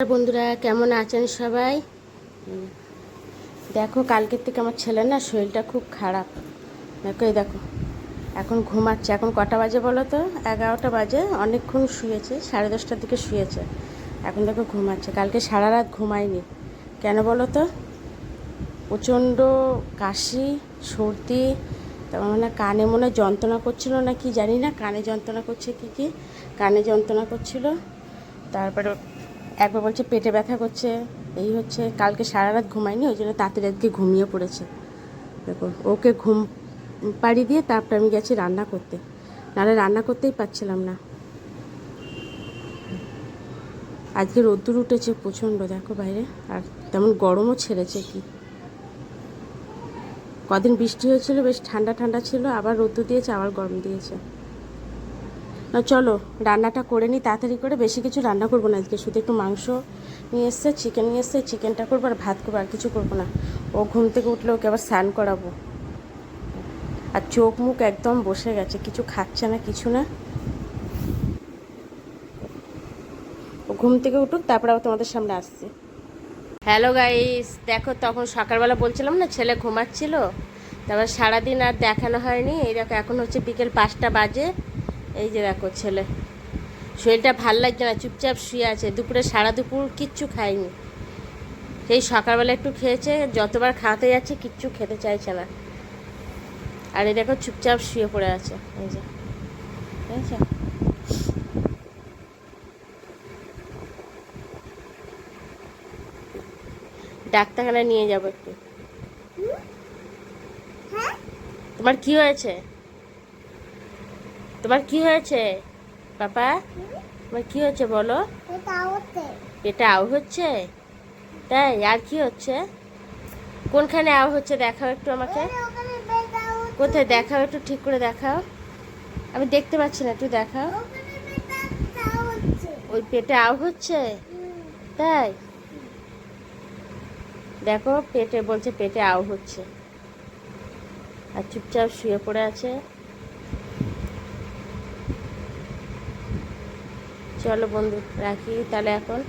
বন্ধুরা কেমন আছেন সবাই? দেখো কালকের থেকে আমার ছেলে না শরীরটা খুব খারাপ। দেখো এই দেখো এখন ঘুমাচ্ছে। এখন কটা বাজে বলো তো? 11টা বাজে। অনেকক্ষণ শুয়েছে, 10:30টার দিকে শুয়েছে। এখন দেখো ঘুমাচ্ছে। কালকে সারা রাত ঘুমায়নি। কেন বলো তো? প্রচণ্ড কাশি, সর্দি, তার মানে কানে মনে হয় যন্ত্রণা করছিল না কি জানি না, কানে যন্ত্রণা করছে কি কানে যন্ত্রণা করছিল। তারপরে একবার বলছে পেটে ব্যথা করছে। এই হচ্ছে, কালকে সারা রাত ঘুমায়নি, ওই জন্য তাড়াতাড়ি আজকে ঘুমিয়ে পড়েছে। দেখো ওকে ঘুম পাড়ি দিয়ে তারপরে আমি গেছি রান্না করতে, নাহলে রান্না করতেই পারছিলাম না। আজকে রোদ্দুর উঠেছে প্রচণ্ড, দেখো বাইরে, আর তেমন গরমও ছেড়েছে কি। কদিন বৃষ্টি হয়েছিল, বেশ ঠান্ডা ঠান্ডা ছিল, আবার রোদ্দুর দিয়েছে, আবার গরম দিয়েছে। না চলো রান্নাটা করে নিই তাড়াতাড়ি করে। বেশি কিছু রান্না করবো না আজকে, শুধু একটু মাংস নিয়ে এসছে, চিকেন নিয়ে এসছে, চিকেনটা করবো আর ভাত করবো, আর কিছু করবো না। ও ঘুম থেকে উঠলে ওকে আবার স্নান করাবো। আর চোখ মুখ একদম বসে গেছে, কিছু খাচ্ছে না কিছু না। ও ঘুম থেকে উঠুক, তারপর আবার তোমাদের সামনে আসছে। হ্যালো গাইস, দেখো তখন সকালবেলা বলছিলাম না ছেলে ঘুমাচ্ছিল, তারপর সারাদিন আর দেখানো হয়নি। এই দেখো এখন হচ্ছে বিকেল 5টা বাজে। এই যে দেখো ছেলে শরীরটা ভাল লাগছে না, চুপচাপ শুয়ে আছে। দুপুরে সারা দুপুর কিচ্ছু খায়নি, সেই সকালবেলা একটু খেয়েছে, যতবার খাওয়াতে যাচ্ছে কিচ্ছু খেতে চাইছে না। আর এই দেখো চুপচাপ শুয়ে পড়ে আছে। এই যে ঠিক আছে, ডাক্তারখানায় নিয়ে যাবো একটু। তোমার কি হয়েছে? তোমার কি হয়েছে পাপা? তোমার কি হচ্ছে বলো? পেটে আউ হচ্ছে? তাই? আর কি হচ্ছে? কোনখানে আউ হচ্ছে দেখাও একটু আমাকে। কোথায় দেখাও, একটু ঠিক করে দেখাও, আমি দেখতে পাচ্ছি না, একটু দেখাও। ওই পেটে আউ হচ্ছে? তাই? দেখো পেটে, বলছে পেটে আউ হচ্ছে, আর চুপচাপ শুয়ে পড়ে আছে। চলো বন্ধু রাখি তাহলে এখন।